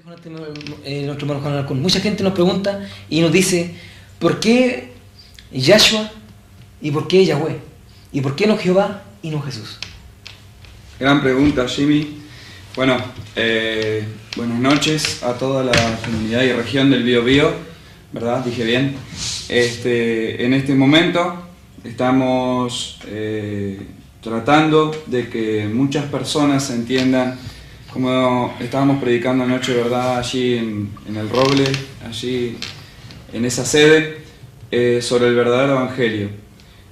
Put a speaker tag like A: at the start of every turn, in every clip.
A: nuestro hermano Juan Alarcón. Mucha gente nos pregunta y nos dice, ¿por qué Yahshua y por qué Yahweh? ¿Y por qué no Jehová y no Jesús?
B: Gran pregunta, Jimmy. Bueno, buenas noches a toda la comunidad y región del Biobío, ¿verdad? Dije bien. En este momento estamos tratando de que muchas personas entiendan, como estábamos predicando anoche, ¿verdad? Allí en el Roble, allí en esa sede, sobre el verdadero Evangelio.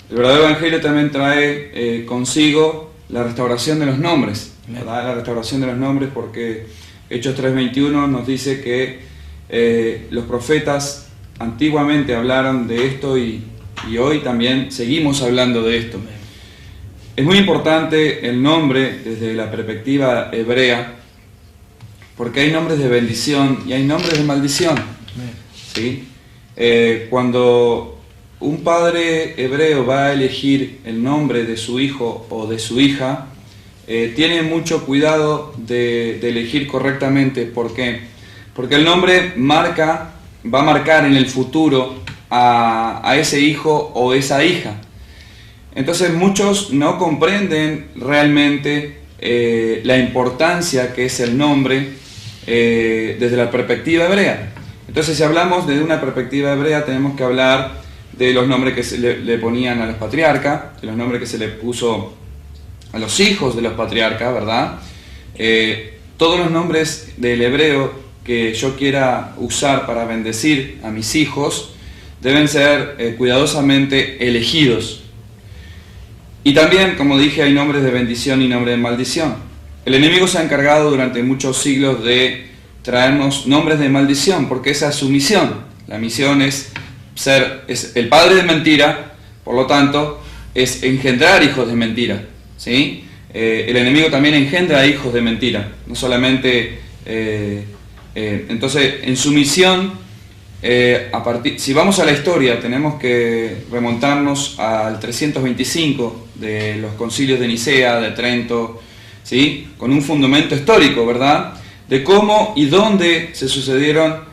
B: El verdadero Evangelio también trae consigo la restauración de los nombres, ¿verdad? La restauración de los nombres, porque Hechos 3:21 nos dice que los profetas antiguamente hablaron de esto y hoy también seguimos hablando de esto. Es muy importante el nombre desde la perspectiva hebrea, porque hay nombres de bendición y hay nombres de maldición, ¿sí? Cuando un padre hebreo va a elegir el nombre de su hijo o de su hija, tiene mucho cuidado de elegir correctamente. ¿Por qué? Porque el nombre va a marcar en el futuro a ese hijo o esa hija. Entonces muchos no comprenden realmente la importancia que es el nombre desde la perspectiva hebrea. Entonces, si hablamos desde una perspectiva hebrea, tenemos que hablar de los nombres que se le ponían a los patriarcas, de los nombres que se le puso a los hijos de los patriarcas, ¿verdad? Todos los nombres del hebreo que yo quiera usar para bendecir a mis hijos deben ser cuidadosamente elegidos. Y también, como dije, hay nombres de bendición y nombres de maldición. El enemigo se ha encargado durante muchos siglos de traernos nombres de maldición, porque esa es su misión. La misión es el padre de mentira, por lo tanto, es engendrar hijos de mentira, ¿sí? El enemigo también engendra hijos de mentira, no solamente... entonces, en su misión, si vamos a la historia, tenemos que remontarnos al 325 de los concilios de Nicea, de Trento, ¿sí? Con un fundamento histórico, ¿verdad?, de cómo y dónde se sucedieron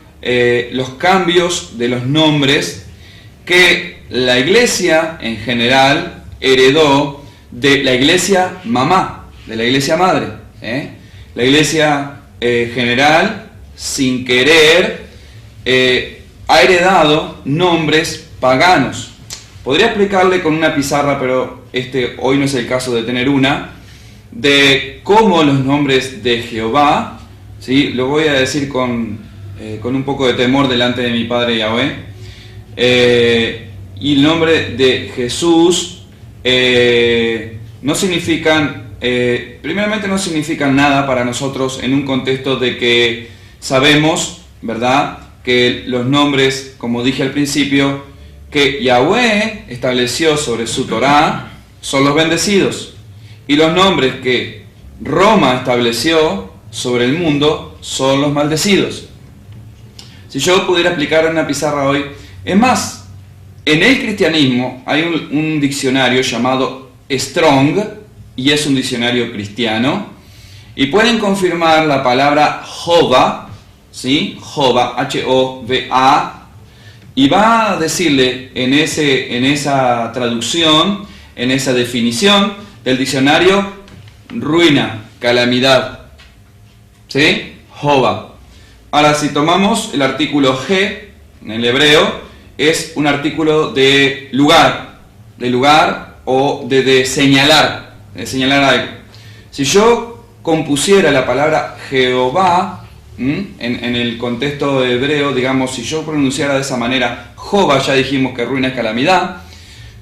B: los cambios de los nombres que la iglesia en general heredó de la iglesia mamá, de la iglesia madre. La iglesia general, sin querer, ha heredado nombres paganos. Podría explicarle con una pizarra, pero hoy no es el caso de tener una, de cómo los nombres de Jehová, ¿sí? Lo voy a decir con un poco de temor delante de mi Padre Yahweh, y el nombre de Jesús no significan, primeramente no significan nada para nosotros en un contexto de que sabemos, ¿verdad?, que los nombres, como dije al principio, que Yahweh estableció sobre su Torá son los bendecidos, y los nombres que Roma estableció sobre el mundo son los maldecidos. Si yo pudiera explicar en una pizarra hoy, es más, en el cristianismo hay un diccionario llamado Strong, y es un diccionario cristiano, y pueden confirmar la palabra Jova, ¿sí? Jova, H-O-V-A, y va a decirle en esa traducción, en esa definición del diccionario, ruina, calamidad, ¿sí? Jova. Ahora, si tomamos el artículo G, en el hebreo, es un artículo de lugar o de señalar algo. Si yo compusiera la palabra Jehová, en el contexto hebreo, digamos, si yo pronunciara de esa manera, Jova, ya dijimos que ruina es calamidad,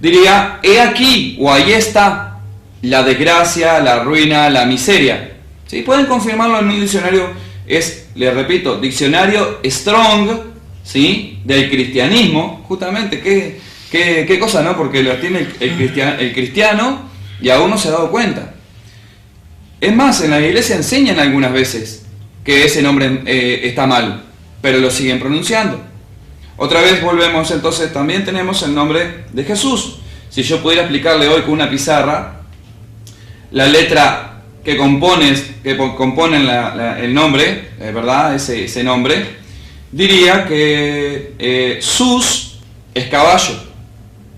B: diría, he aquí, o ahí está, la desgracia, la ruina, la miseria. ¿Sí? Pueden confirmarlo en un diccionario, les repito, diccionario Strong, ¿sí?, del cristianismo, justamente, qué cosa, ¿no? Porque lo tiene el cristiano y aún no se ha dado cuenta. Es más, en la iglesia enseñan algunas veces que ese nombre está mal, pero lo siguen pronunciando. Otra vez volvemos, entonces también tenemos el nombre de Jesús. Si yo pudiera explicarle hoy con una pizarra, la letra que componen el nombre, ¿verdad? Ese nombre, diría que sus es caballo.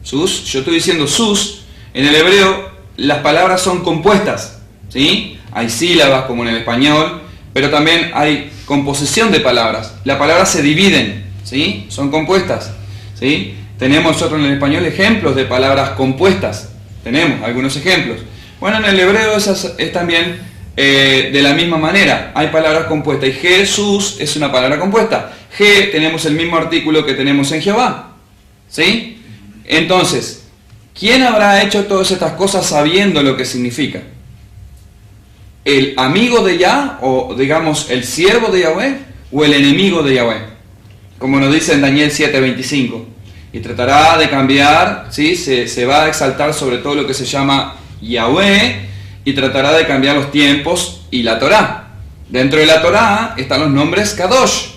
B: Sus, yo estoy diciendo sus, en el hebreo las palabras son compuestas, ¿sí? Hay sílabas como en el español, pero también hay composición de palabras. Las palabras se dividen, ¿sí? Son compuestas, ¿sí? Tenemos nosotros en el español ejemplos de palabras compuestas. Tenemos algunos ejemplos. Bueno, en el hebreo es también de la misma manera. Hay palabras compuestas y Jesús es una palabra compuesta. Tenemos el mismo artículo que tenemos en Jehová, ¿sí? Entonces, ¿quién habrá hecho todas estas cosas sabiendo lo que significa? ¿El amigo de Yah, o digamos el siervo de Yahweh, o el enemigo de Yahweh? Como nos dice en Daniel 7:25. Y tratará de cambiar, ¿sí? Se va a exaltar sobre todo lo que se llama Yahweh, y tratará de cambiar los tiempos y la Torá. Dentro de la Torá están los nombres Kadosh,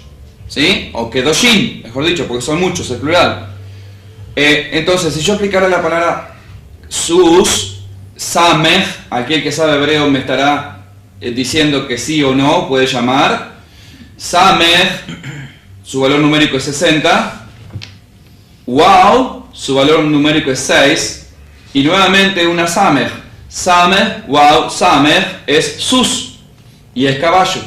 B: ¿sí? O Kedoshim, mejor dicho, porque son muchos, es plural. Entonces, si yo aplicara la palabra sus, samech, aquel que sabe hebreo me estará diciendo que sí o no, puede llamar. Samech, su valor numérico es 60. Wow, su valor numérico es 6. Y nuevamente una samech. Samech, wow, samech es sus, y es caballo.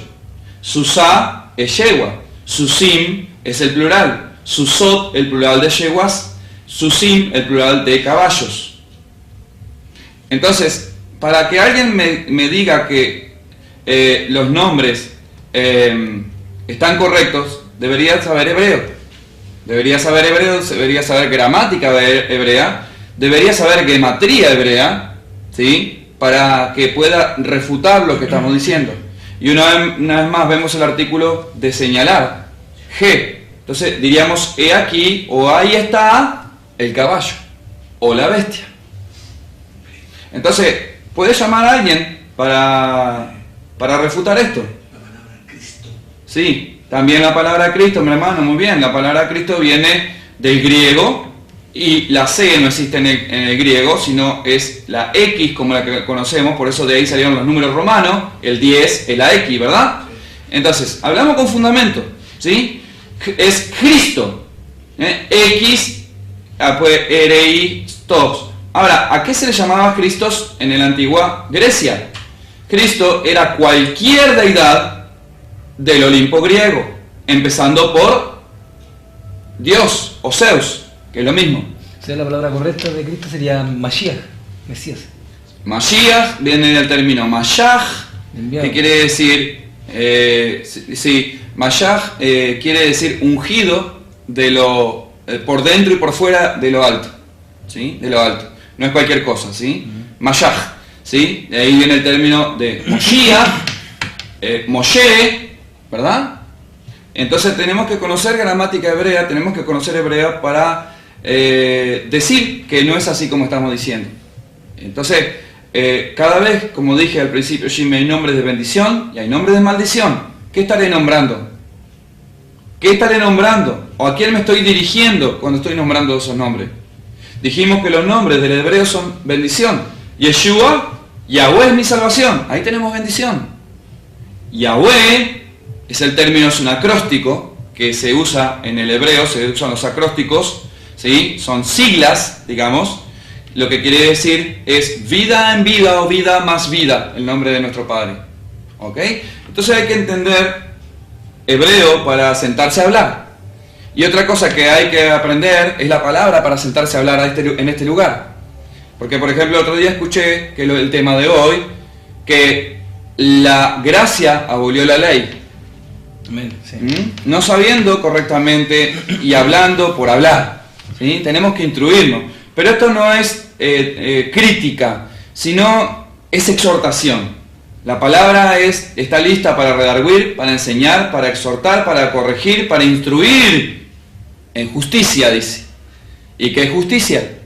B: Susá es yegua. Susim es el plural. Susot, el plural de yeguas. Susim, el plural de caballos. Entonces, para que alguien me diga que los nombres están correctos, debería saber hebreo. Debería saber gramática hebrea, debería saber gematría hebrea, ¿sí? Para que pueda refutar lo que estamos diciendo. Y una vez más vemos el artículo de señalar, G. Entonces diríamos, he aquí, o ahí está el caballo, o la bestia. Entonces, ¿puedes llamar a alguien para refutar esto?
C: La palabra Cristo.
B: Sí, también la palabra Cristo, mi hermano, muy bien. La palabra Cristo viene del griego, y la C no existe en el griego, sino es la X como la que conocemos, por eso de ahí salieron los números romanos, el 10, la X, ¿verdad? Entonces, hablamos con fundamento, ¿sí? Es Cristo, X, pues erei tos. Ahora, ¿a qué se le llamaba Cristos en la antigua Grecia? Cristo era cualquier deidad del Olimpo griego, empezando por Dios o Zeus, que es lo mismo.
A: O sea, la palabra correcta de Cristo sería Mashiach, Mesías.
B: Mashiach viene del término Mashach, que quiere decir, Mashach quiere decir ungido de lo por dentro y por fuera de lo alto, ¿sí? De lo alto. No es cualquier cosa, ¿sí? Mashach, ¿sí? De ahí viene el término de Moshiach, Moshe, ¿verdad? Entonces tenemos que conocer gramática hebrea, tenemos que conocer hebrea para decir que no es así como estamos diciendo. Entonces, cada vez, como dije al principio, Jimmy, hay nombres de bendición y hay nombres de maldición. ¿Qué estaré nombrando? ¿Qué estaré nombrando? ¿O a quién me estoy dirigiendo cuando estoy nombrando esos nombres? Dijimos que los nombres del hebreo son bendición. Yeshua, Yahweh es mi salvación. Ahí tenemos bendición. Yahweh es el término, es un acróstico que se usa en el hebreo, se usan los acrósticos, ¿sí? Son siglas, digamos. Lo que quiere decir es vida en vida o vida más vida, el nombre de nuestro Padre. ¿Ok? Entonces hay que entender hebreo para sentarse a hablar. Y otra cosa que hay que aprender es la palabra para sentarse a hablar en este lugar. Porque, por ejemplo, el otro día escuché que el tema de hoy, que la gracia abolió la ley.
A: Amén, sí.
B: No sabiendo correctamente y hablando por hablar, ¿sí? Tenemos que instruirnos. Pero esto no es crítica, sino es exhortación. La palabra está lista para redarguir, para enseñar, para exhortar, para corregir, para instruir en justicia, dice. ¿Y qué es justicia?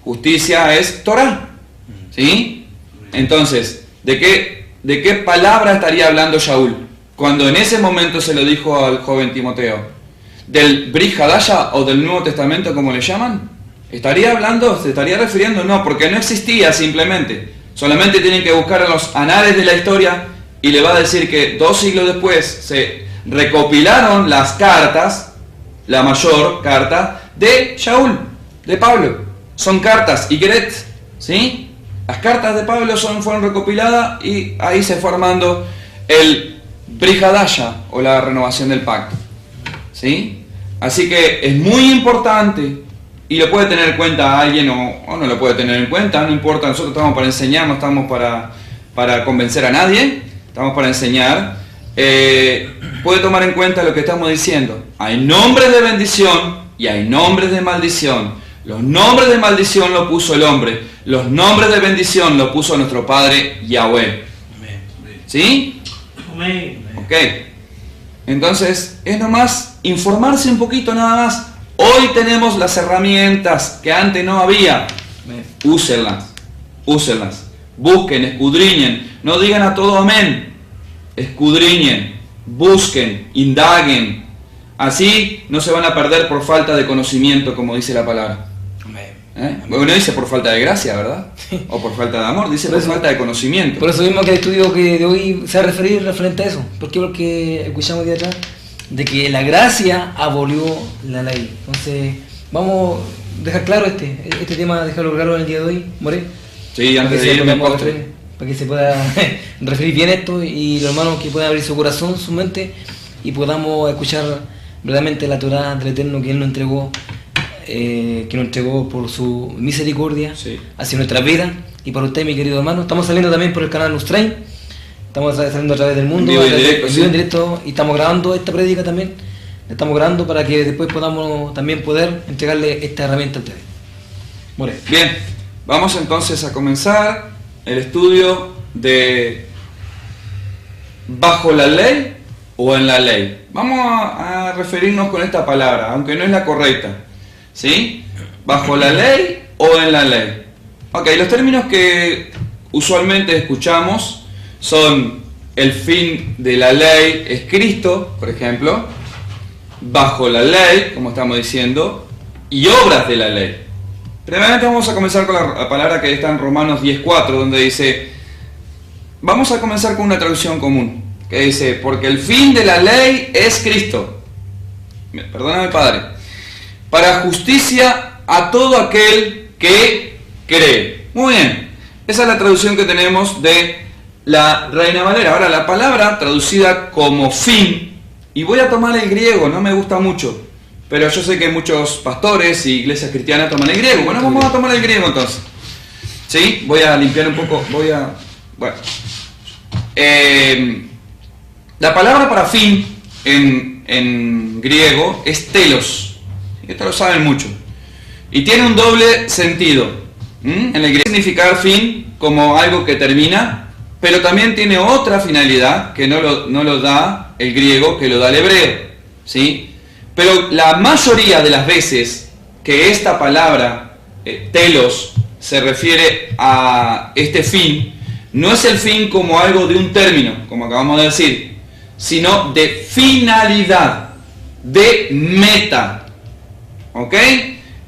B: Justicia es Torah, ¿sí? Entonces, ¿de qué palabra estaría hablando Shaul cuando en ese momento se lo dijo al joven Timoteo? ¿Del Brit Hadasha o del Nuevo Testamento, como le llaman? ¿Estaría hablando? ¿Se estaría refiriendo? No, porque no existía simplemente. Solamente tienen que buscar en los anales de la historia y le va a decir que 2 siglos después se recopilaron las cartas, la mayor carta de Shaul, de Pablo. Son cartas, Igret, ¿sí? Las cartas de Pablo fueron recopiladas y ahí se fue armando el Brit Hadasha, o la renovación del pacto, ¿sí? Así que es muy importante, y lo puede tener en cuenta alguien o no lo puede tener en cuenta, no importa, nosotros estamos para enseñar, no estamos para convencer a nadie, estamos para enseñar. Puede tomar en cuenta lo que estamos diciendo. Hay nombres de bendición y hay nombres de maldición. Los nombres de maldición lo puso el hombre, los nombres de bendición lo puso nuestro Padre Yahweh. ¿Sí? Ok. Entonces, es nomás informarse un poquito nada más. Hoy tenemos las herramientas que antes no había. Úsenlas. Úsenlas. Busquen, escudriñen. No digan a todo amén. Escudriñen, busquen, indaguen. Así no se van a perder por falta de conocimiento, como dice la palabra. Bueno, no dice por falta de gracia, ¿verdad? O por falta de amor, dice por falta de conocimiento.
A: Por eso mismo que el estudio que de hoy se va a referir referente a eso. ¿Por qué? Porque escuchamos de atrás de que la gracia abolió la ley. Entonces, vamos a dejar claro este tema, dejarlo claro en el día de hoy, More.
B: Sí, antes de irme postre.
A: Para que se pueda referir bien esto y los hermanos que puedan abrir su corazón, su mente y podamos escuchar verdaderamente la Torá del Eterno que Él nos entregó. Que nos entregó por su misericordia hacia nuestra vida y para usted, mi querido hermano. Estamos saliendo también por el canal Nustrain, estamos saliendo a través del mundo,
B: vivo en
A: directo, y estamos grabando esta prédica también, la estamos grabando para que después podamos también poder entregarle esta herramienta a ustedes. Bueno.
B: Bien, vamos entonces a comenzar el estudio de bajo la ley o en la ley. Vamos a referirnos con esta palabra, aunque no es la correcta. ¿Sí? ¿Bajo la ley o en la ley? Ok, los términos que usualmente escuchamos son el fin de la ley es Cristo, por ejemplo, bajo la ley, como estamos diciendo, y obras de la ley. Primeramente vamos a comenzar con la palabra que está en Romanos 10:4, donde dice, vamos a comenzar con una traducción común, que dice, porque el fin de la ley es Cristo. Perdóname, Padre. Para justicia a todo aquel que cree. Muy bien, esa es la traducción que tenemos de la Reina Valera. Ahora, la palabra traducida como fin, y voy a tomar el griego, no me gusta mucho, pero yo sé que muchos pastores y iglesias cristianas toman el griego. Bueno, vamos a tomar el griego entonces. ¿Sí? Voy a limpiar un poco, bueno. La palabra para fin en griego es telos. Esto lo saben mucho. Y tiene un doble sentido. En el griego significar fin como algo que termina, pero también tiene otra finalidad que no lo da el griego, que lo da el hebreo. ¿Sí? Pero la mayoría de las veces que esta palabra, telos, se refiere a este fin, no es el fin como algo de un término, como acabamos de decir, sino de finalidad, de meta. ¿Ok?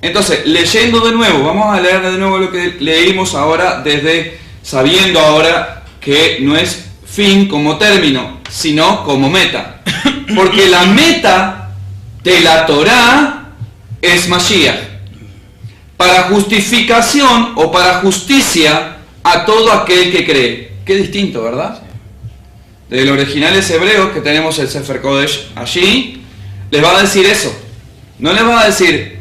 B: Entonces, leyendo de nuevo, vamos a leer de nuevo lo que leímos ahora, sabiendo ahora que no es fin como término, sino como meta. Porque la meta de la Torá es Mashiach. Para justificación o para justicia a todo aquel que cree. Qué distinto, ¿verdad? Del original es hebreo, que tenemos el Sefer Kodesh allí, les va a decir eso. No les va a decir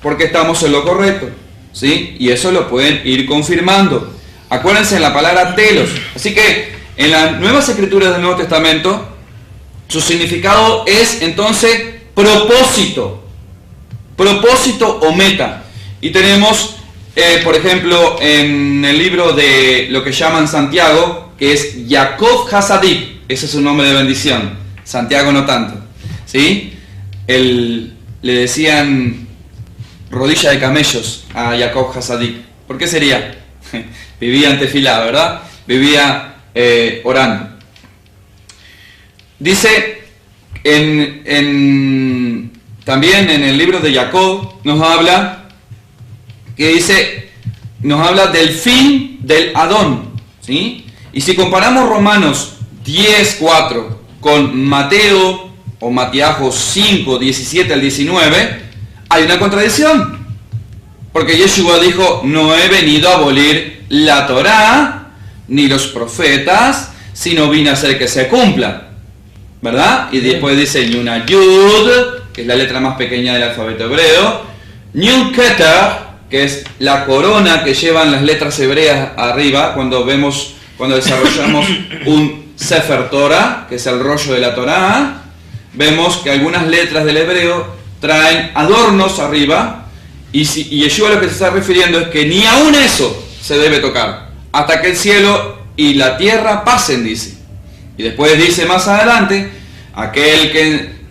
B: porque estamos en lo correcto, ¿sí? Y eso lo pueden ir confirmando. Acuérdense en la palabra telos. Así que en las nuevas escrituras del Nuevo Testamento, su significado es entonces propósito. Propósito o meta. Y tenemos, por ejemplo, en el libro de lo que llaman Santiago, que es Jacob Hasadik. Ese es su nombre de bendición. Santiago no tanto, ¿sí? Le decían rodilla de camellos a Jacob Hasadik. ¿Por qué sería? Vivía en tefilá, ¿verdad? Vivía orando. Dice, también en el libro de Jacob nos habla que dice, nos habla del fin del Adón, ¿sí? Y si comparamos Romanos 10:4 con Mateo o Matiajo 5:17 al 19, hay una contradicción. Porque Yeshua dijo, no he venido a abolir la Torá ni los profetas, sino vine a hacer que se cumpla. ¿Verdad? Y después dice Yuna Yud, que es la letra más pequeña del alfabeto hebreo, Yud Keter, que es la corona que llevan las letras hebreas arriba cuando desarrollamos un Sefer Torah, que es el rollo de la Torá. Vemos que algunas letras del hebreo traen adornos arriba, y Yeshua lo que se está refiriendo es que ni aún eso se debe tocar, hasta que el cielo y la tierra pasen, dice. Y después dice más adelante, aquel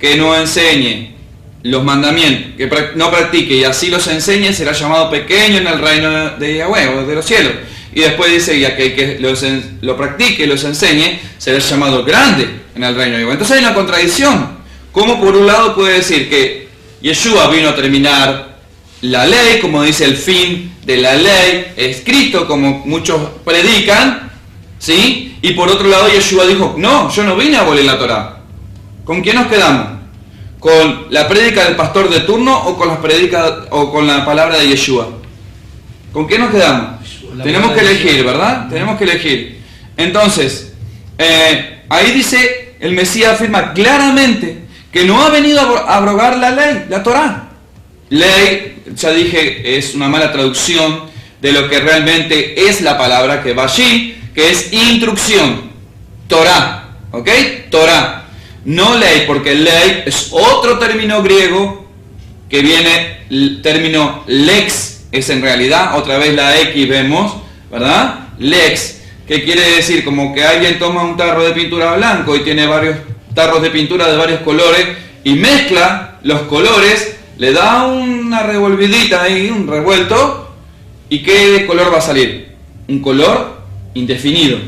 B: que no enseñe los mandamientos, que no practique y así los enseñe, será llamado pequeño en el reino de Yahweh o de los cielos. Y después dice, y aquel que lo practique y los enseñe, será llamado grande en el reino de Yahweh. Entonces hay una contradicción. ¿Cómo por un lado puede decir que Yeshua vino a terminar la ley, como dice el fin de la ley, escrito como muchos predican, ¿sí? Y por otro lado Yeshua dijo, no, yo no vine a abolir la Torá. ¿Con quién nos quedamos? ¿Con la prédica del pastor de turno o con la palabra de Yeshua? ¿Con qué nos quedamos? Tenemos que elegir, ¿verdad? Tenemos que elegir. Entonces, ahí dice, el Mesías afirma claramente que no ha venido a abrogar la ley, la Torá. Ley, ya dije, es una mala traducción de lo que realmente es la palabra que va allí, que es instrucción, Torá, ¿ok? Torá, no ley, porque ley es otro término griego que viene, el término lex, es en realidad, otra vez la X vemos, ¿verdad? Lex, que quiere decir como que alguien toma un tarro de pintura blanco y tiene varios tarros de pintura de varios colores y mezcla los colores, le da una revolvidita ahí, un revuelto, ¿y qué color va a salir? Un color indefinido.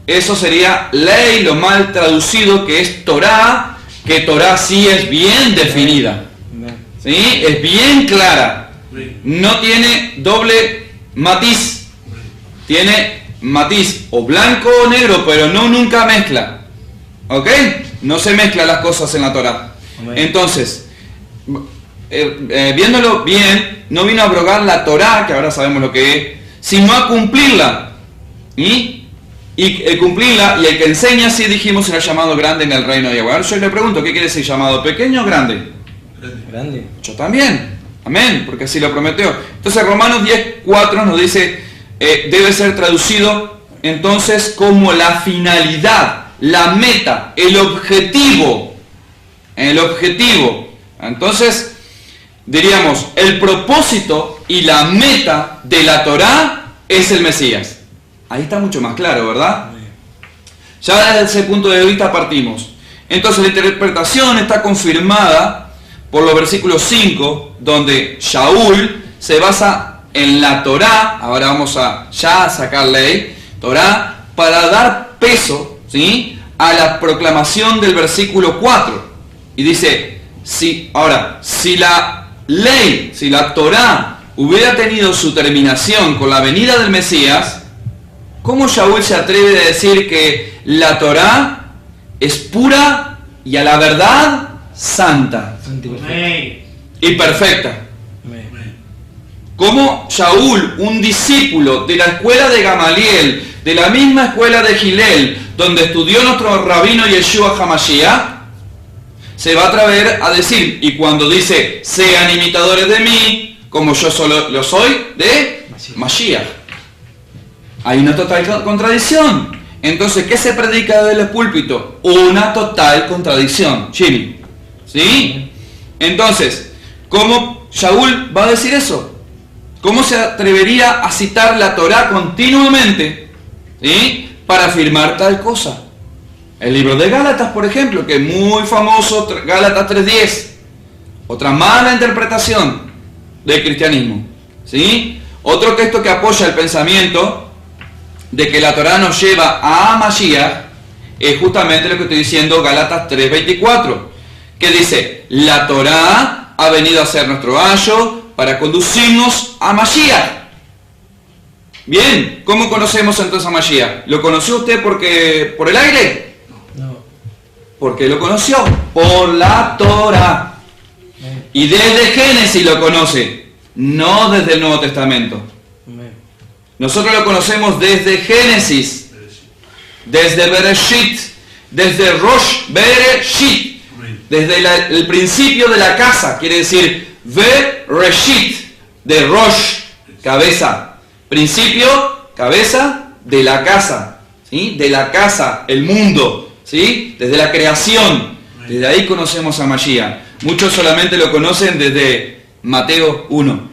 B: Eso sería ley, lo mal traducido que es Torá, que Torá sí es bien definida, ¿sí? Es bien clara, no tiene doble matiz, tiene matiz o blanco o negro, pero no nunca mezcla, ¿ok? No se mezclan las cosas en la Torá. Entonces, viéndolo bien, no vino a abrogar la Torá, que ahora sabemos lo que es, sino a cumplirla. Y el cumplirla y el que enseña, sí dijimos, será llamado grande en el reino de Yahweh. Ahora yo le pregunto, ¿qué quiere decir llamado? ¿Pequeño o grande?
A: Grande.
B: Yo también. Amén, porque así lo prometió. Entonces Romanos 10:4 nos dice, debe ser traducido entonces como la finalidad, la meta, el objetivo. El objetivo. Entonces, diríamos, el propósito y la meta de la Torá es el Mesías. Ahí está mucho más claro, ¿verdad? Ya desde ese punto de vista partimos. Entonces la interpretación está confirmada por los versículos 5, donde Shaul se basa en la Torá, ahora vamos a ya sacar ley, Torá, para dar peso, ¿sí?, a la proclamación del versículo 4. Y dice, si la ley, si la Torá hubiera tenido su terminación con la venida del Mesías, ¿cómo Shaul se atreve a decir que la Torá es pura y a la verdad santa y perfecta? ¿Cómo Shaul, un discípulo de la escuela de Gamaliel, de la misma escuela de Gilel, donde estudió nuestro rabino Yeshua HaMashiach, se va a atrever a decir, y cuando dice, sean imitadores de mí, como yo solo lo soy de Mashiach? Hay una total contradicción. Entonces, ¿qué se predica desde el púlpito? Una total contradicción, Jimmy. ¿Sí? Entonces, ¿cómo Shaul va a decir eso? ¿Cómo se atrevería a citar la Torá continuamente, ¿sí?, para afirmar tal cosa? El libro de Gálatas, por ejemplo, que es muy famoso, Gálatas 3:10. Otra mala interpretación del cristianismo, ¿sí? Otro texto que apoya el pensamiento de que la Torá nos lleva a Mashiach es justamente lo que estoy diciendo, Gálatas 3:24, que dice, la Torá ha venido a ser nuestro ayo para conducirnos a Mashiach. Bien, ¿cómo conocemos entonces a Mashiach? ¿Lo conoció usted por el aire?
A: No.
B: Porque lo conoció por la Torah. Y desde Génesis lo conoce, no desde el Nuevo Testamento. Nosotros lo conocemos desde Génesis, desde Bereshit, desde Rosh Bereshit, desde el principio de la casa, quiere decir Bereshit, de Rosh, cabeza, principio, cabeza de la casa, ¿sí? De la casa, el mundo, ¿sí? Desde la creación, desde ahí conocemos a Mashiach. Muchos solamente lo conocen desde Mateo 1.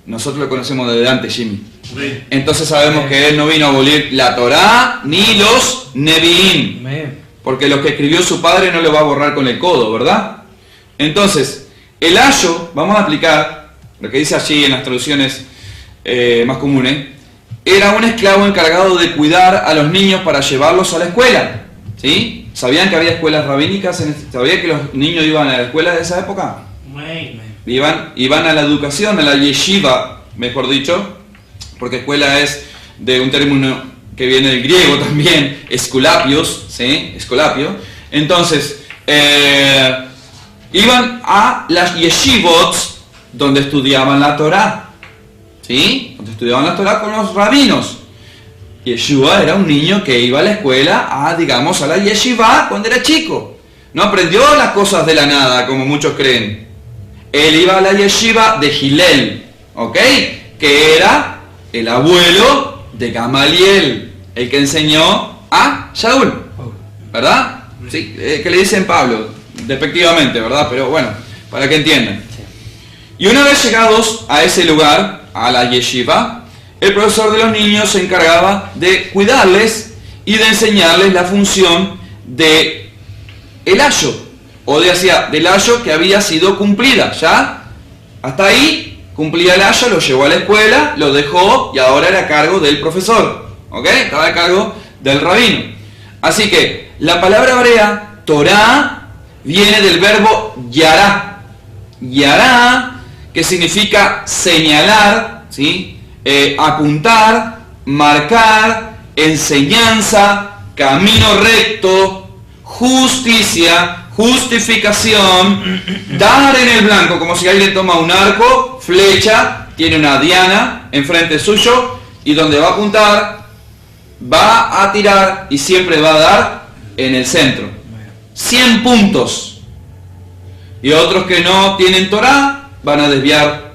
B: Nosotros lo conocemos desde antes, Jimmy. Entonces sabemos que Él no vino a abolir la Torá ni los Nevi'im. Porque lo que escribió su padre no lo va a borrar con el codo, ¿verdad? Entonces, el ayo, vamos a aplicar lo que dice allí en las traducciones más comunes, era un esclavo encargado de cuidar a los niños para llevarlos a la escuela. ¿Sí? ¿Sabían que había escuelas rabínicas? ¿Sabían que los niños iban a la escuela de esa época? Iban a la educación, a la yeshiva, mejor dicho, porque escuela es de un término que viene del griego también, escolapios, ¿sí? Escolapio. Entonces, iban a las yeshivot, donde estudiaban la Torá, ¿sí? Donde estudiaban la Torá con los rabinos. Yeshua era un niño que iba a la escuela, digamos, a la yeshiva cuando era chico. No aprendió las cosas de la nada, como muchos creen. Él iba a la yeshiva de Hillel, ¿ok? Que era el abuelo de Gamaliel, el que enseñó a Shaul, ¿verdad? Sí, que le dicen Pablo, despectivamente, ¿verdad? Pero bueno, para que entiendan. Y una vez llegados a ese lugar, a la yeshiva, el profesor de los niños se encargaba de cuidarles y de enseñarles la función de el ayo, o del ayo que había sido cumplida, ¿ya? Hasta ahí cumplía el ayo, lo llevó a la escuela, lo dejó y ahora era a cargo del profesor, ¿ok? Estaba a cargo del rabino. Así que la palabra hebrea, Torah, viene del verbo yará. Yará, que significa señalar, ¿sí? Apuntar, marcar, enseñanza, camino recto, justicia, justificación, dar en el blanco, como si alguien toma un arco, flecha, tiene una diana enfrente suyo y donde va a apuntar, va a tirar y siempre va a dar en el centro. 100 puntos. Y otros que no tienen Torah van a desviar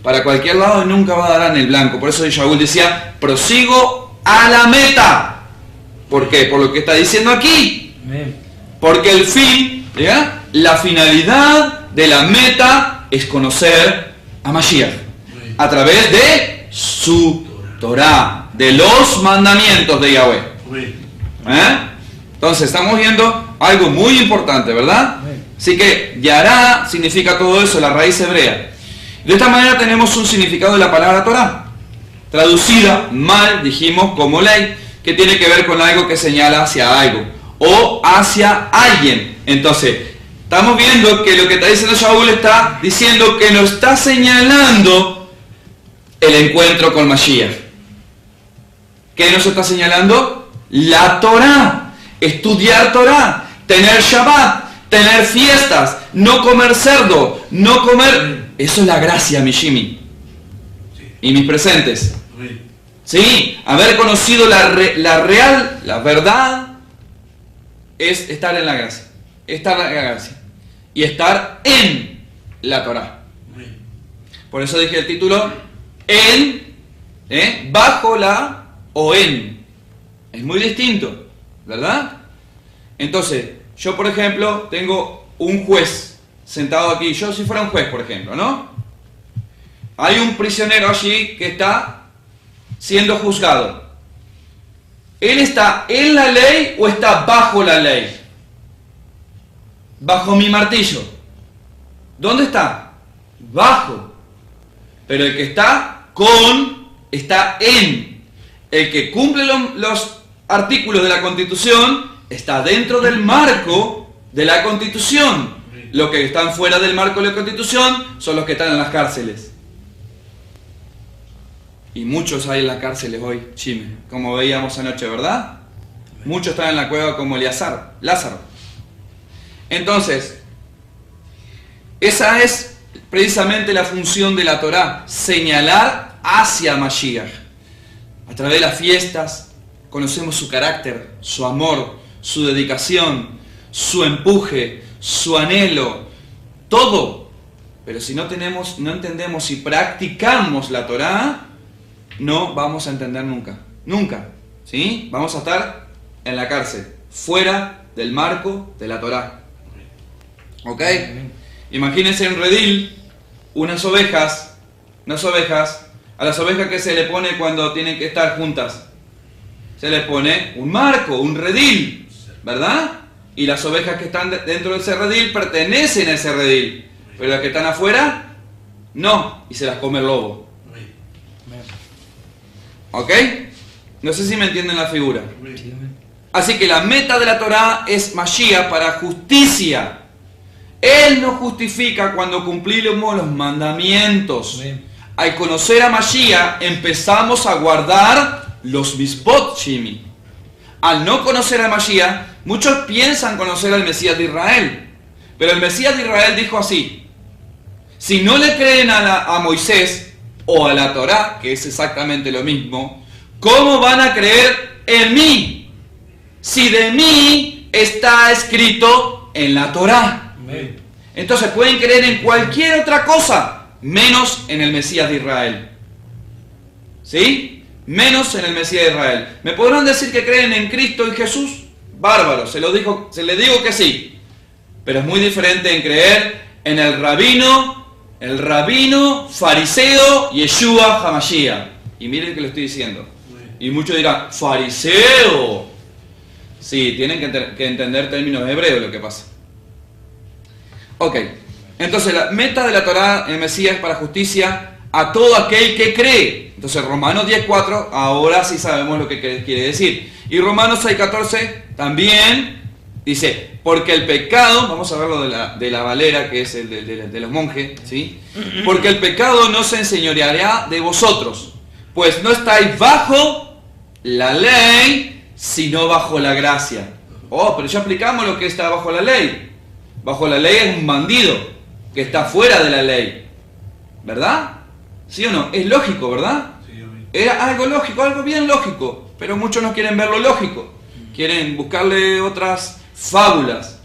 B: para cualquier lado y nunca va a dar en el blanco. Por eso Shaul decía, prosigo a la meta. ¿Por qué? Por lo que está diciendo aquí. Porque el fin, ¿ya? La finalidad de la meta es conocer a Mashiach a través de su Torah, de los mandamientos de Yahweh. Entonces estamos viendo algo muy importante, ¿verdad? Así que yará significa todo eso, la raíz hebrea. De esta manera tenemos un significado de la palabra Torah, traducida mal, dijimos, como ley, que tiene que ver con algo que señala hacia algo o hacia alguien. Entonces, estamos viendo que lo que está diciendo Shaul está diciendo que nos está señalando el encuentro con Mashiach. ¿Qué nos está señalando? La Torah, estudiar Torah, tener Shabbat, tener fiestas, no comer cerdo, no comer... Eso es la gracia, mi Jimmy. Y mis presentes. Sí, haber conocido la verdad es estar en la gracia. Estar en la gracia. Y estar en la Torah. Por eso dije el título, bajo la o en. Es muy distinto, ¿verdad? Entonces, yo por ejemplo, tengo un juez sentado aquí, yo si fuera un juez, por ejemplo, ¿no? Hay un prisionero allí que está siendo juzgado. ¿Él está en la ley o está bajo la ley? Bajo mi martillo. ¿Dónde está? Bajo. Pero el que está está en. El que cumple los artículos de la Constitución está dentro del marco de la Constitución. Los que están fuera del marco de la Constitución son los que están en las cárceles. Y muchos hay en las cárceles hoy, Chime, como veíamos anoche, ¿verdad? Muchos están en la cueva como Lázaro. Entonces, esa es precisamente la función de la Torá, señalar hacia Mashiach. A través de las fiestas conocemos su carácter, su amor, su dedicación, su empuje, su anhelo, todo. Pero si no entendemos y practicamos la Torá, no vamos a entender nunca, ¿sí? Vamos a estar en la cárcel, fuera del marco de la Torá. ¿Ok? Imagínense un redil, unas ovejas, a las ovejas que se le pone cuando tienen que estar juntas. Se les pone un marco, un redil, ¿verdad? Y las ovejas que están dentro de ese redil pertenecen a ese redil. Pero las que están afuera, no, y se las come el lobo. ¿Ok? No sé si me entienden la figura. Así que la meta de la Torá es Mashiach para justicia. Él nos justifica cuando cumplimos los mandamientos. Al conocer a Mashiach, empezamos a guardar los misbot, Shimi. Al no conocer a Mashiach, muchos piensan conocer al Mesías de Israel. Pero el Mesías de Israel dijo así: si no le creen a Moisés o a la Torá, que es exactamente lo mismo, ¿cómo van a creer en mí? Si de mí está escrito en la Torá. Entonces pueden creer en cualquier otra cosa, menos en el Mesías de Israel. ¿Sí? Menos en el Mesías de Israel. ¿Me podrán decir que creen en Cristo y Jesús? Bárbaro, se les digo que sí. Pero es muy diferente en creer en el rabino fariseo Yeshua HaMashiach. Y miren que lo estoy diciendo. Y muchos dirán, fariseo. Sí, tienen que entender términos hebreos lo que pasa. Ok, entonces la meta de la Torá en el Mesías es para justicia a todo aquel que cree. Entonces Romanos 10.4, ahora sí sabemos lo que quiere decir. Y Romanos 6.14 también dice, porque el pecado, vamos a verlo de la Valera, que es el de los monjes, ¿sí? Porque el pecado no se enseñoreará de vosotros, pues no estáis bajo la ley, sino bajo la gracia. Oh, pero ya explicamos lo que está bajo la ley. Bajo la ley es un bandido que está fuera de la ley, ¿verdad? ¿Sí o no? Es lógico, ¿verdad? Era algo lógico, algo bien lógico, pero muchos no quieren ver lo lógico, quieren buscarle otras fábulas,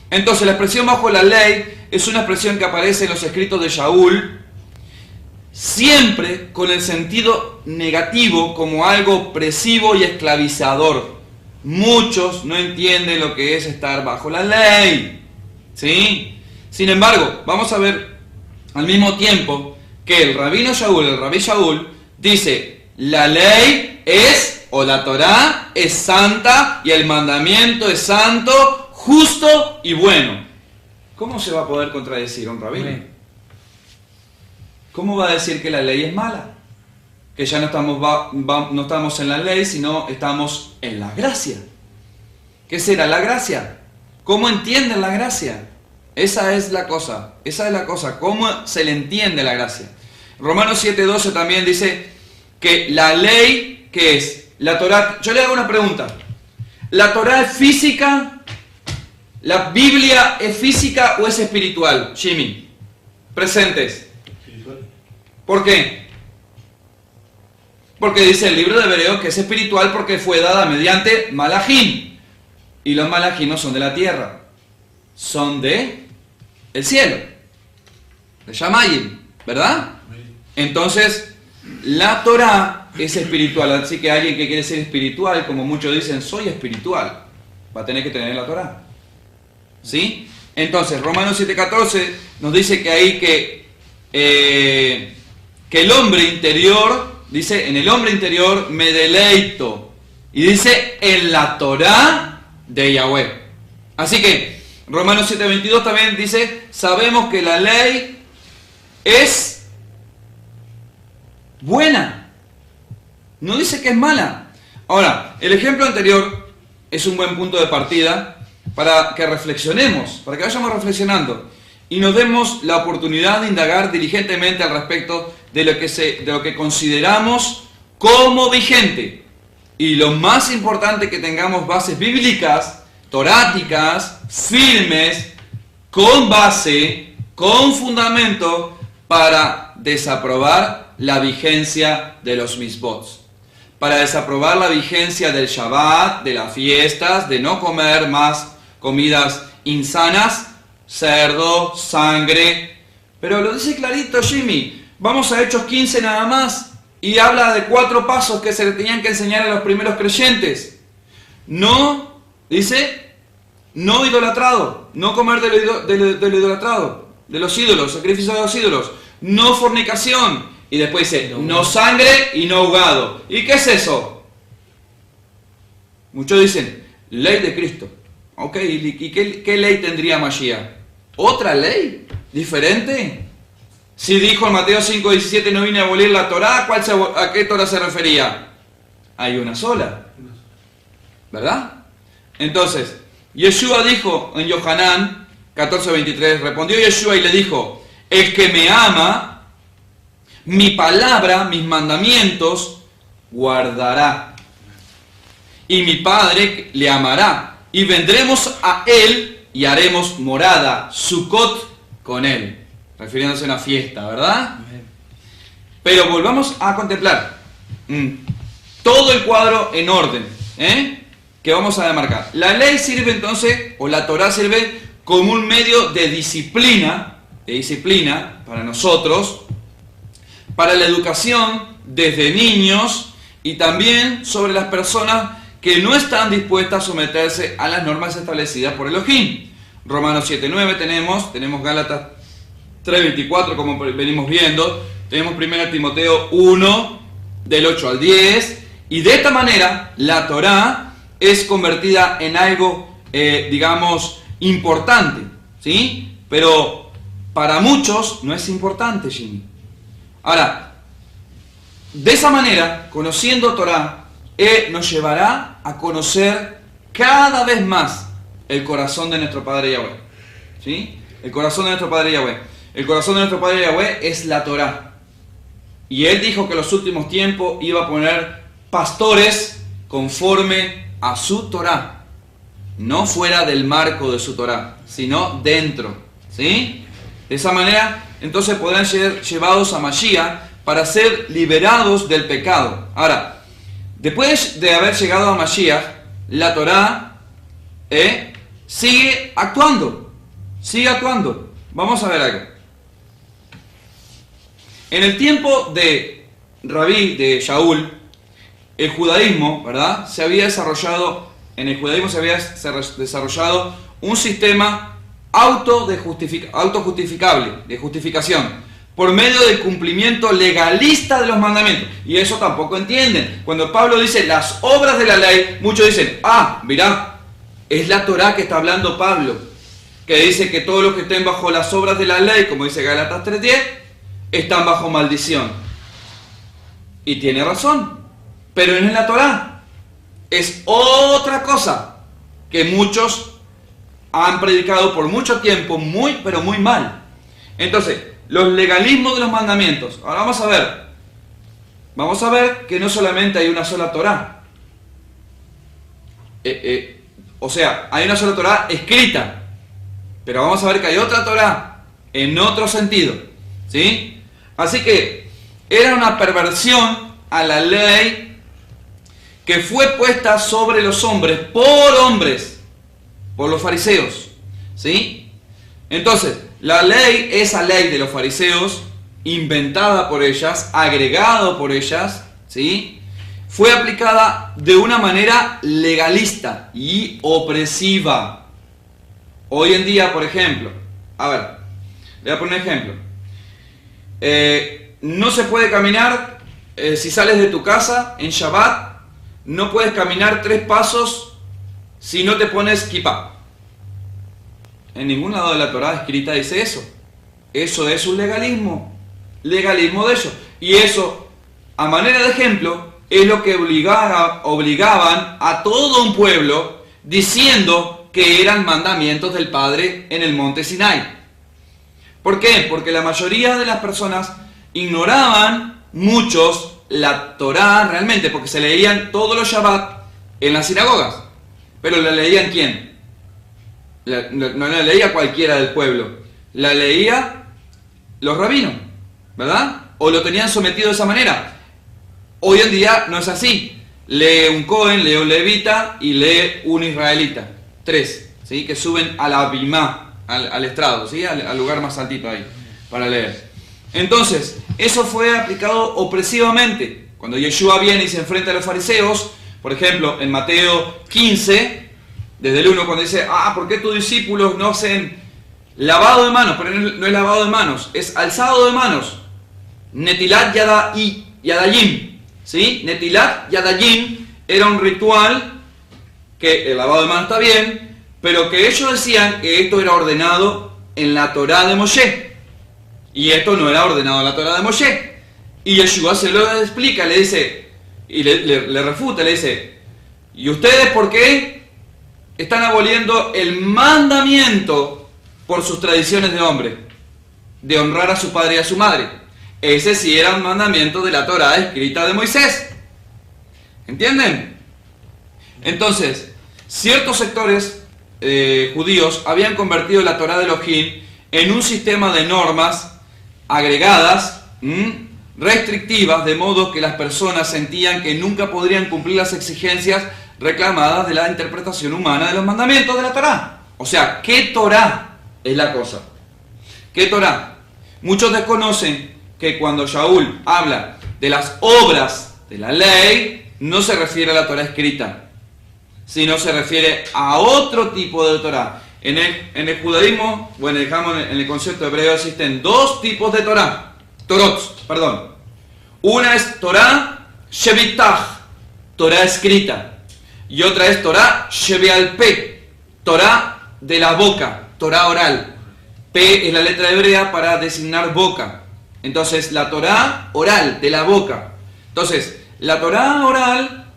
B: Entonces la expresión bajo la ley es una expresión que aparece en los escritos de Shaul, siempre con el sentido negativo como algo opresivo y esclavizador. Muchos no entienden lo que es estar bajo la ley, ¿sí? Sin embargo, vamos a ver al mismo tiempo que el rabí Shaul dice, la ley es, o la Torá es santa y el mandamiento es santo, justo y bueno. ¿Cómo se va a poder contradecir a un rabí? ¿Cómo va a decir que la ley es mala? Que ya no estamos en la ley, sino estamos en la gracia. ¿Qué será la gracia? ¿Cómo entienden la gracia? Esa es la cosa, ¿cómo se le entiende la gracia? Romanos 7.12 también dice que la ley, ¿qué es? La Torá. Yo le hago una pregunta. ¿La Torá es física? ¿La Biblia es física o es espiritual? Jimmy, presentes. ¿Por qué? Porque dice el libro de Hebreos que es espiritual porque fue dada mediante Malachim. Y los Malachim no son de la tierra, son de el cielo, de Shamayim, ¿verdad? Entonces, la Torá es espiritual, así que alguien que quiere ser espiritual, como muchos dicen, soy espiritual, va a tener que tener la Torá. ¿Sí? Entonces, Romanos 7.14 nos dice que ahí que el hombre interior, dice, en el hombre interior me deleito. Y dice, en la Torá de Yahweh. Así que, Romanos 7.22 también dice, sabemos que la ley es buena. No dice que es mala. Ahora, el ejemplo anterior es un buen punto de partida para que reflexionemos, para que vayamos reflexionando y nos demos la oportunidad de indagar diligentemente al respecto de lo que consideramos como vigente. Y lo más importante, que tengamos bases bíblicas, toráticas, firmes, con base, con fundamento, para desaprobar la vigencia de los misbots, para desaprobar la vigencia del Shabbat, de las fiestas, de no comer más comidas insanas, cerdo, sangre. Pero lo dice clarito Jimmy. Vamos a Hechos 15 nada más, y habla de 4 pasos que se le tenían que enseñar a los primeros creyentes. No, dice, no idolatrado, no comer de lo idolatrado, de los ídolos, sacrificios de los ídolos, no fornicación, y después dice, no sangre y no ahogado. ¿Y qué es eso? Muchos dicen, ley de Cristo. Ok, ¿y qué ley tendría Mashiach? ¿Otra ley? ¿Diferente? Si dijo en Mateo 5:17, no vine a abolir la Torá, ¿a qué Torá se refería? Hay una sola, ¿verdad? Entonces, Yeshua dijo en Yohanan 14:23, respondió Yeshua y le dijo, el que me ama, mi palabra, mis mandamientos, guardará. Y mi Padre le amará. Y vendremos a él y haremos morada, Sukkot, con él. Refiriéndose a una fiesta, ¿verdad? Pero volvamos a contemplar todo el cuadro en orden, que vamos a demarcar. La ley sirve entonces, o la Torá sirve como un medio de disciplina para nosotros, para la educación desde niños y también sobre las personas que no están dispuestas a someterse a las normas establecidas por Elohim. Romanos 7:9 tenemos Gálatas 3:24, como venimos viendo, tenemos 1 Timoteo 1, del 8 al 10, y de esta manera la Torá es convertida en algo, digamos, importante, ¿sí? Pero para muchos no es importante, Jimmy. Ahora, de esa manera, conociendo Torá, nos llevará a conocer cada vez más el corazón de nuestro Padre Yahweh, ¿sí? El corazón de nuestro Padre Yahweh. El corazón de nuestro Padre Yahweh es la Torá. Y Él dijo que en los últimos tiempos iba a poner pastores conforme a su Torá. No fuera del marco de su Torá, sino dentro, ¿sí? De esa manera, entonces podrán ser llevados a Mashiach para ser liberados del pecado. Ahora, después de haber llegado a Mashiach, la Torá sigue actuando. Sigue actuando. Vamos a ver algo. En el tiempo de Rabí, de Shaul, el judaísmo, ¿verdad? En el judaísmo se había desarrollado un sistema autojustificable, de justificación, por medio del cumplimiento legalista de los mandamientos. Y eso tampoco entienden. Cuando Pablo dice las obras de la ley, muchos dicen, mirá, es la Torá que está hablando Pablo, que dice que todos los que estén bajo las obras de la ley, como dice Gálatas 3:10, están bajo maldición. Y tiene razón, pero no es la Torá, es otra cosa que muchos han predicado por mucho tiempo, pero muy mal. Entonces, los legalismos de los mandamientos. Ahora vamos a ver que no solamente hay una sola Torá. O sea, hay una sola Torá escrita, pero vamos a ver que hay otra Torá en otro sentido, ¿sí? Así que era una perversión a la ley que fue puesta sobre los hombres, por los fariseos, ¿sí? Entonces, esa ley de los fariseos, inventada por ellas, agregado por ellas, ¿sí?, fue aplicada de una manera legalista y opresiva. Hoy en día, por ejemplo, le voy a poner un ejemplo. No se puede caminar, si sales de tu casa en Shabbat, no puedes caminar 3 pasos si no te pones kippah. En ningún lado de la Torá escrita dice eso. Eso es un legalismo de ellos. Y eso, a manera de ejemplo, es lo que obligaban a todo un pueblo, diciendo que eran mandamientos del Padre en el monte Sinai. ¿Por qué? Porque la mayoría de las personas ignoraban muchos la Torá realmente, porque se leían todos los Shabbat en las sinagogas. Pero ¿la leían quién? No la leía cualquiera del pueblo, la leía los rabinos, ¿verdad? O lo tenían sometido de esa manera. Hoy en día no es así. Lee un Cohen, lee un levita y lee un israelita. 3, ¿sí? Que suben a la bimá, al estrado, ¿sí? Al lugar más altito ahí, para leer. Entonces, eso fue aplicado opresivamente. Cuando Yeshua viene y se enfrenta a los fariseos, por ejemplo, en Mateo 15, desde el 1, cuando dice, ¿por qué tus discípulos no hacen lavado de manos? Pero no es lavado de manos, es alzado de manos. Netilat Yadayim, ¿sí? Netilat Yadayim era un ritual que el lavado de manos está bien, pero que ellos decían que esto era ordenado en la Torá de Moshe. Y esto no era ordenado en la Torá de Moshe. Y Yeshua se lo explica, le dice, y le refuta, le dice, ¿y ustedes por qué están aboliendo el mandamiento por sus tradiciones de hombre? De honrar a su padre y a su madre. Ese sí era un mandamiento de la Torá escrita de Moisés. ¿Entienden? Entonces, ciertos sectores judíos habían convertido la Torá de Elohim en un sistema de normas agregadas, restrictivas, de modo que las personas sentían que nunca podrían cumplir las exigencias reclamadas de la interpretación humana de los mandamientos de la Torá. O sea, ¿qué Torá es la cosa? ¿Qué Torá? Muchos desconocen que cuando Shaul habla de las obras de la ley, no se refiere a la Torá escrita, sino se refiere a otro tipo de Torá. En el judaísmo, bueno, en el concepto hebreo existen dos tipos de Torá, Torot. Una es Torá Shebitach, Torá escrita, y otra es Torá Shebealpe, Torá de la boca, Torá oral. P es la letra hebrea para designar boca. Entonces, la Torá oral, de la boca. Entonces, la Torá oral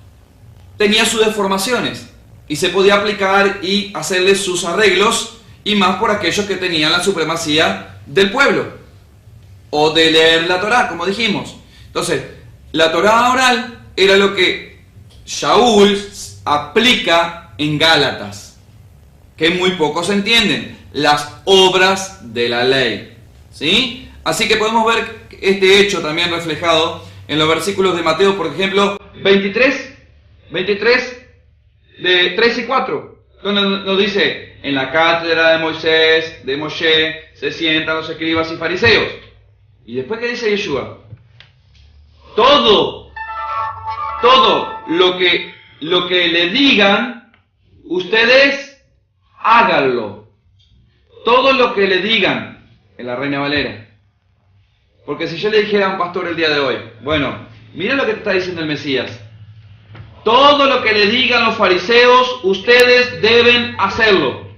B: tenía sus deformaciones y se podía aplicar y hacerle sus arreglos, y más por aquellos que tenían la supremacía del pueblo o de leer la Torá, como dijimos. Entonces, la Torá oral era lo que Shaul aplica en Gálatas, que muy pocos entienden, las obras de la ley, ¿sí? Así que podemos ver este hecho también reflejado en los versículos de Mateo, por ejemplo, 23 de 3 y 4, donde nos dice, en la cátedra de Moshe, se sientan los escribas y fariseos. Y después, ¿qué dice Yeshua? Todo lo que le digan, ustedes háganlo. Todo lo que le digan, en la Reina Valera. Porque si yo le dijera a un pastor el día de hoy, bueno, mira lo que te está diciendo el Mesías. Todo lo que le digan los fariseos, ustedes deben hacerlo.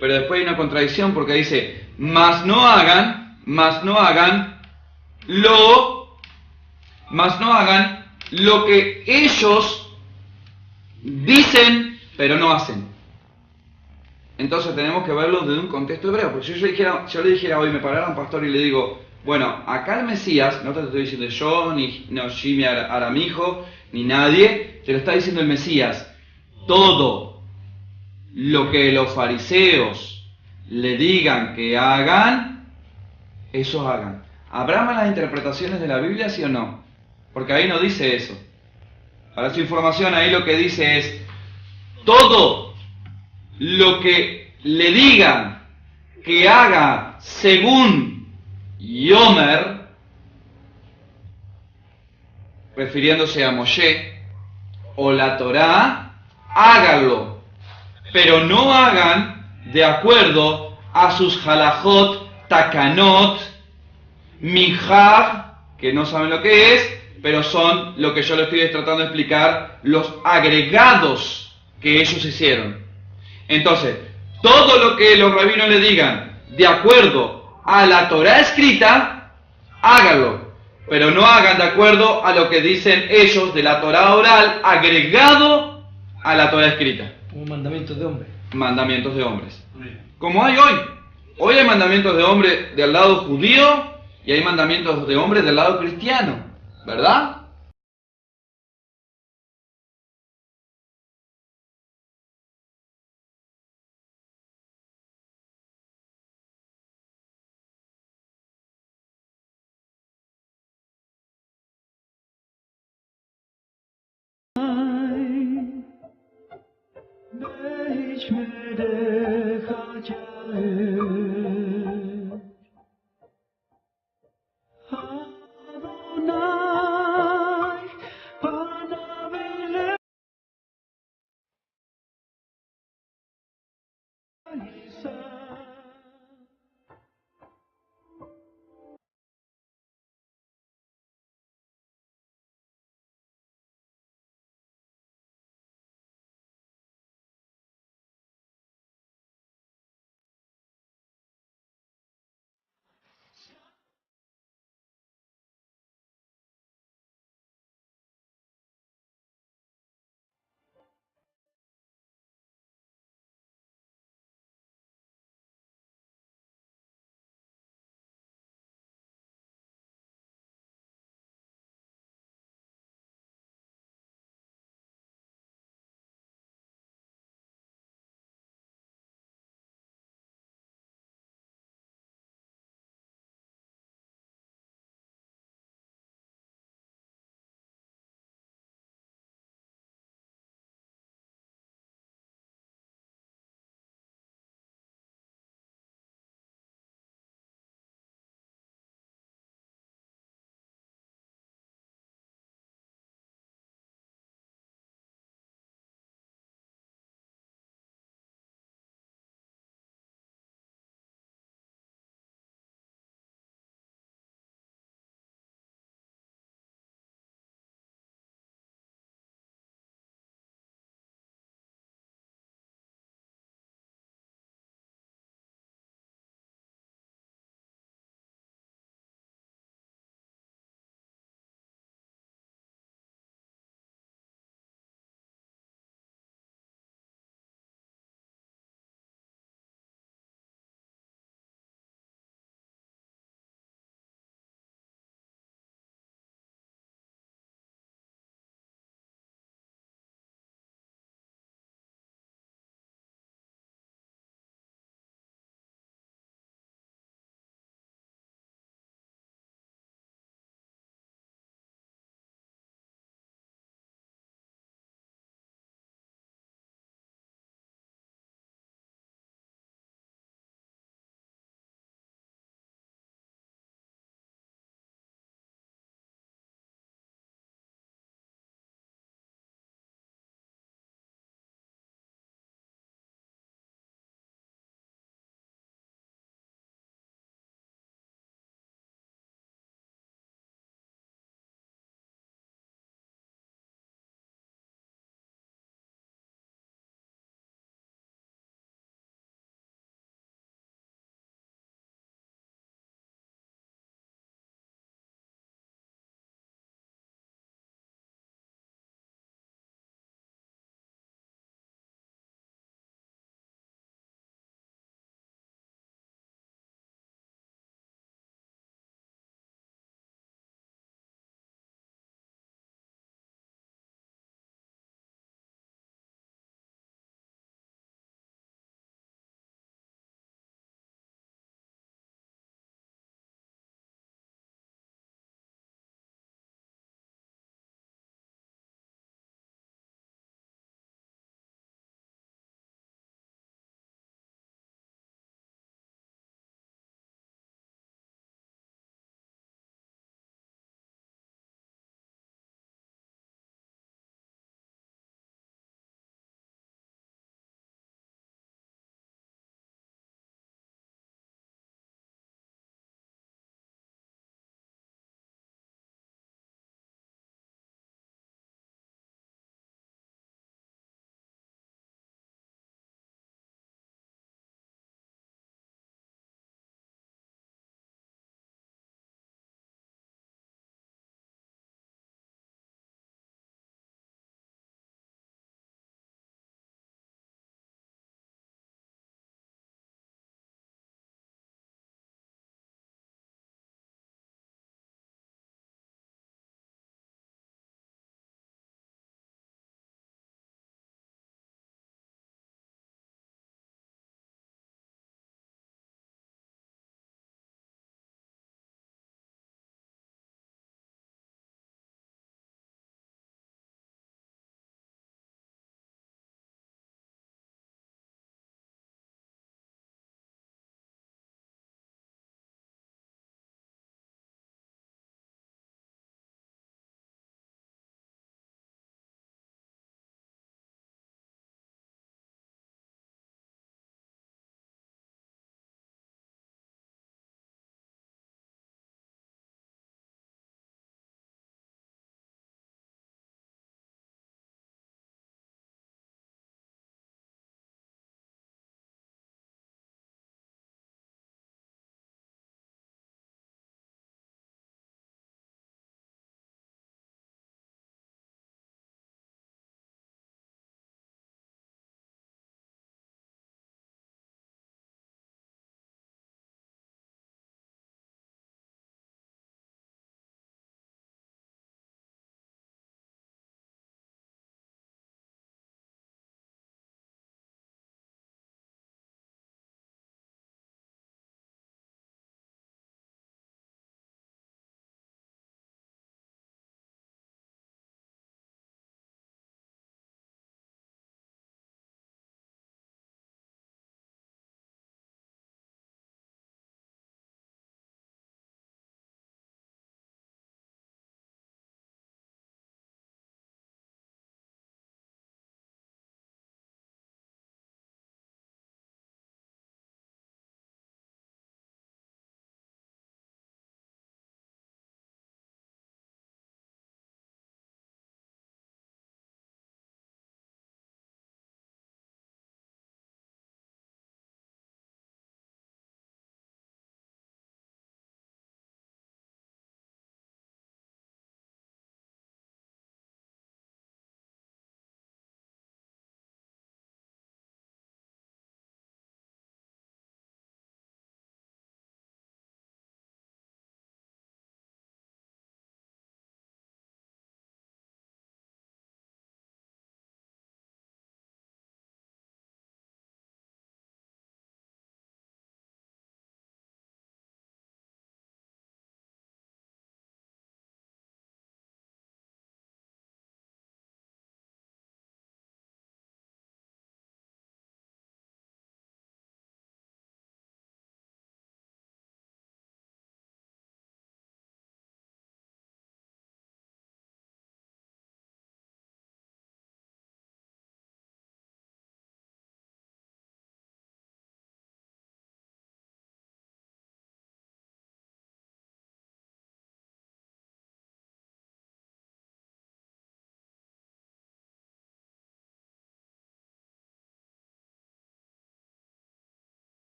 B: Pero después hay una contradicción porque dice, mas no hagan lo que ellos dicen, pero no hacen. Entonces tenemos que verlo desde un contexto hebreo. Porque si yo le dijera hoy, me parara un pastor y le digo, bueno, acá el Mesías, no te lo estoy diciendo yo, ni Jimmy Aramijo, ni nadie, te lo está diciendo el Mesías. Todo lo que los fariseos le digan que hagan, eso hagan. ¿Habrá malas interpretaciones de la Biblia, sí o no? Porque ahí no dice eso. Para su información, ahí lo que dice es, todo lo que le digan que haga según Yomer, refiriéndose a Moshe, o la Torá, háganlo, pero no hagan de acuerdo a sus halajot, takanot, minhag, que no saben lo que es, pero son lo que yo les estoy tratando de explicar, los agregados que ellos hicieron. Entonces, todo lo que los rabinos le digan de acuerdo a la Torá escrita, háganlo, pero no hagan de acuerdo a lo que dicen ellos de la Torá oral agregado a la Torá escrita.
A: Como mandamientos de hombres.
B: Mandamientos de hombres. Como hay hoy. Hoy hay mandamientos de hombre del lado judío y hay mandamientos de hombres del lado cristiano, ¿verdad?